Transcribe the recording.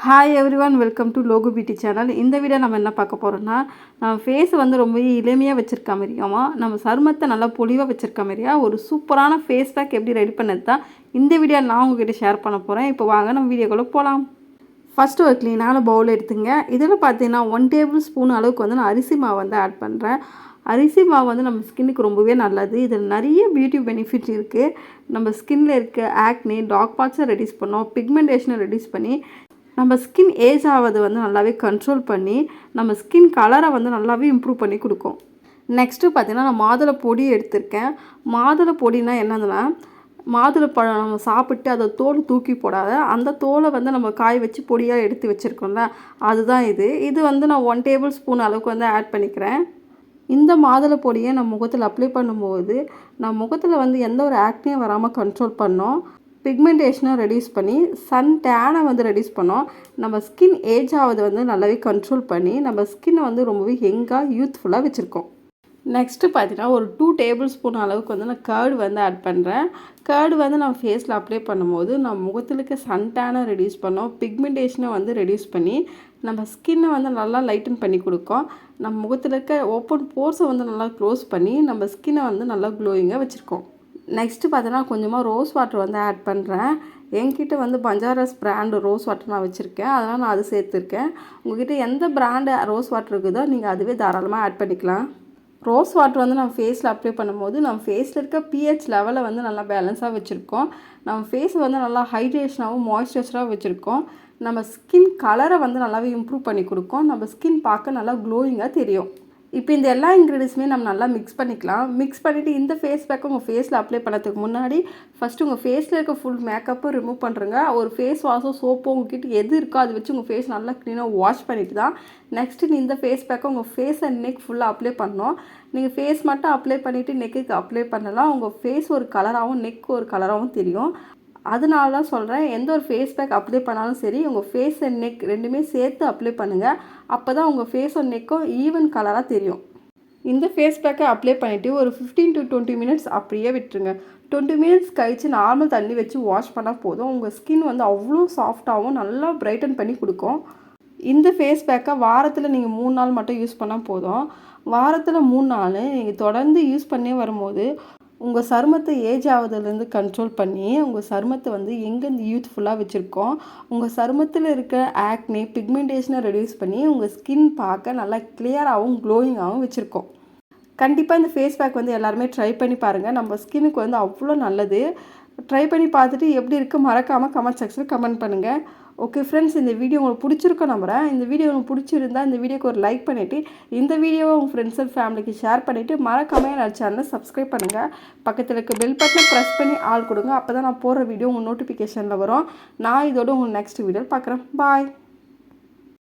Hi everyone, welcome to Logu beauty channel. இந்த video நம்ம என்ன பார்க்க போகிறோம்னா, நம்ம ஃபேஸ் வந்து ரொம்ப இளமையாக வச்சுருக்க மாதிரியாமா, நம்ம சருமத்தை நல்லா பொலிவாக வச்சுருக்க மாதிரியா ஒரு சூப்பரான ஃபேஸ் பேக் எப்படி ரெடி பண்ணது தான் இந்த வீடியோ நான் உங்ககிட்ட ஷேர் பண்ண போகிறேன். இப்போ வாங்க நம்ம வீடியோக்குள்ளே போகலாம். ஃபஸ்ட்டு ஒரு க்ளீனான பவுல் எடுத்துங்க. இதில் பார்த்தீங்கன்னா 1 டேபிள் ஸ்பூன் அளவுக்கு வந்து நான் அரிசி மாவு வந்து ஆட் பண்ணுறேன். அரிசி மாவு வந்து நம்ம ஸ்கின்னுக்கு ரொம்பவே நல்லது. இதில் நிறைய பியூட்டி பெனிஃபிட் இருக்குது. நம்ம ஸ்கின்னில் இருக்க ஆக்னி, டார்க் ஸ்பாட்ஸை ரெடியூஸ் பண்ணோம், பிக்மெண்டேஷனை ரெடியூஸ் பண்ணி நம்ம ஸ்கின் ஏஜ் ஆவது வந்து நல்லாவே கண்ட்ரோல் பண்ணி நம்ம ஸ்கின் கலரை வந்து நல்லாவே இம்ப்ரூவ் பண்ணி கொடுக்கும். நெக்ஸ்ட்டு பார்த்திங்கன்னா நான் மாதுளை பொடி எடுத்திருக்கேன். மாதுளை பொடினா என்னதுன்னா, மாதுளை பழம் நம்ம சாப்பிட்டு அதை தோல் தூக்கி போடாத, அந்த தோலை வந்து நம்ம காய வச்சு பொடியாக எடுத்து வச்சுருக்கோம்ல, அதுதான் இது வந்து நான் 1 டேபிள் ஸ்பூன் அளவுக்கு வந்து ஆட் பண்ணிக்கிறேன். இந்த மாதுளை பொடியை நம்ம முகத்தில் அப்ளை பண்ணும்போது நம்ம முகத்தில் வந்து எந்த ஒரு ஆக்னியும் வராமல் கண்ட்ரோல் பண்ணோம், பிக்மெண்டேஷனை ரெடியூஸ் பண்ணி சன் டேனை வந்து ரெடியூஸ் பண்ணோம், நம்ம ஸ்கின் ஏஜ் ஆவது வந்து நல்லாவே கண்ட்ரோல் பண்ணி நம்ம ஸ்கின்னை வந்து ரொம்பவே யங்காக யூத்ஃபுல்லாக வச்சுருக்கோம். நெக்ஸ்ட்டு பார்த்தீங்கன்னா ஒரு 2 டேபிள் ஸ்பூன் அளவுக்கு வந்து நான் கர்டு வந்து ஆட் பண்ணுறேன். கர்டு வந்து நம்ம ஃபேஸில் அப்ளை பண்ணும்போது நம்ம முகத்தில் இருக்க சன் டேனை ரெடியூஸ் பண்ணோம், பிக்மெண்டேஷனை வந்து ரெடியூஸ் பண்ணி நம்ம ஸ்கின்னை வந்து நல்லா லைட்டன் பண்ணி கொடுக்கும், நம்ம முகத்தில் இருக்க ஓப்பன் போர்ஸை வந்து நல்லா க்ளோஸ் பண்ணி நம்ம ஸ்கின்னை வந்து நல்லா க்ளோயிங்காக வச்சுருக்கோம். நெக்ஸ்ட்டு பார்த்தீங்கன்னா கொஞ்சமாக ரோஸ் வாட்டர் வந்து ஆட் பண்ணுறேன். என்கிட்ட வந்து பஞ்சாரஸ் பிராண்டு ரோஸ் வாட்டர் நான் வச்சுருக்கேன், அதனால் நான் அது சேர்த்துருக்கேன். உங்கள்கிட்ட எந்த பிராண்டு ரோஸ் வாட்டர் இருக்குதோ நீங்கள் அதுவே தாராளமாக ஆட் பண்ணிக்கலாம். ரோஸ் வாட்டர் வந்து நம்ம ஃபேஸில் அப்ளை பண்ணும்போது நம்ம ஃபேஸில் இருக்க pH லெவலை வந்து நல்லா பேலன்ஸாக வச்சுருக்கோம், நம்ம ஃபேஸ் வந்து நல்லா ஹைட்ரேஷனாகவும் மாய்ஸ்சரைசராக வச்சுருக்கோம், நம்ம ஸ்கின் கலரை வந்து நல்லாவே இம்ப்ரூவ் பண்ணி கொடுக்கும், நம்ம ஸ்கின் பார்க்க நல்லா க்ளோயிங்காக தெரியும். இப்போ இந்த எல்லா இன்க்ரீடியன்ஸுமே நம்ம நல்லா மிக்ஸ் பண்ணிக்கலாம். மிக்ஸ் பண்ணிவிட்டு இந்த ஃபேஸ் பேக்கை உங்கள் ஃபேஸில் அப்ளை பண்ணுறதுக்கு முன்னாடி ஃபஸ்ட்டு உங்கள் ஃபேஸில் இருக்க ஃபுல் மேக்கப்பும் ரிமூவ் பண்ணுறங்க. ஒரு ஃபேஸ் வாஷோ சோப்போ உங்ககிட்ட எது இருக்கோ அதை வச்சு உங்கள் ஃபேஸ் நல்லா க்ளீனாக வாஷ் பண்ணிவிட்டு தான் நெக்ஸ்ட்டு இந்த ஃபேஸ் பேக்கை உங்கள் ஃபேஸ் அண்ட் நெக் ஃபுல்லாக அப்ளை பண்ணணும். நீங்கள் ஃபேஸ் மட்டும் அப்ளை பண்ணிவிட்டு நெக்குக்கு அப்ளை பண்ணலாம், உங்கள் ஃபேஸ் ஒரு கலராகவும் நெக் ஒரு கலராகவும் தெரியும். அதனால தான் சொல்கிறேன், எந்த ஒரு ஃபேஸ் பேக் அப்ளை பண்ணாலும் சரி உங்கள் ஃபேஸ் அண்ட் நெக் ரெண்டுமே சேர்த்து அப்ளை பண்ணுங்கள். அப்போ தான் உங்கள் ஃபேஸ் அண்ட் நெக்கும் ஈவன் கலராக தெரியும். இந்த ஃபேஸ் பேக்கை அப்ளை பண்ணிவிட்டு ஒரு 15 to 20 மினிட்ஸ் அப்படியே விட்டுருங்க. 20 மினிட்ஸ் கழித்து நார்மல் தண்ணி வச்சு வாஷ் பண்ணால் போதும். உங்கள் ஸ்கின் வந்து அவ்வளோ சாஃப்டாகவும் நல்லா பிரைட்டன் பண்ணி கொடுக்கும். இந்த ஃபேஸ் பேக்கை வாரத்தில் நீங்கள் 3 நாள் மட்டும் யூஸ் பண்ணால் போதும். வாரத்தில் 3 நாள் நீங்கள் தொடர்ந்து யூஸ் பண்ணி வரும்போது உங்கள் சருமத்தை ஏஜ் ஆவதுலேருந்து கண்ட்ரோல் பண்ணி உங்கள் சருமத்தை வந்து எங்கேருந்து யூத்ஃபுல்லாக வச்சுருக்கோம், உங்கள் சருமத்தில் இருக்க ஆக்னி பிக்மெண்டேஷனை ரெடியூஸ் பண்ணி உங்கள் ஸ்கின் பார்க்க நல்லா கிளியராகவும் க்ளோயிங்காகவும் வச்சுருக்கோம். கண்டிப்பாக இந்த ஃபேஸ் பேக் வந்து எல்லாருமே ட்ரை பண்ணி பாருங்கள், நம்ம ஸ்கின்னுக்கு வந்து அவ்வளோ நல்லது. ட்ரை பண்ணி பார்த்துட்டு எப்படி இருக்குது மறக்காமல் கமெண்ட் செக்ஷனில் கமெண்ட் பண்ணுங்கள். ஓகே ஃப்ரெண்ட்ஸ், இந்த வீடியோ உங்களுக்கு பிடிச்சிருக்க நம்புகிறேன். இந்த வீடியோ உங்களுக்கு பிடிச்சிருந்தா இந்த வீடியோக்கு ஒரு லைக் பண்ணிவிட்டு இந்த வீடியோவை உங்கள் ஃப்ரெண்ட்ஸ் அண்ட் ஃபேமிலிக்கு ஷேர் பண்ணிவிட்டு மறக்காமல் என்னோட சேனலை சப்ஸ்கிரைப் பண்ணுங்கள். பக்கத்தில் இருக்க பெல் பட்டனை ப்ரெஸ் பண்ணி ஆள் கொடுங்க, அப்போ தான் நான் போடுற வீடியோ உங்கள் நோட்டிஃபிகேஷனில் வரும். நான் இதோட உங்கள் நெக்ஸ்ட் வீடியோ பார்க்குறேன். பாய்.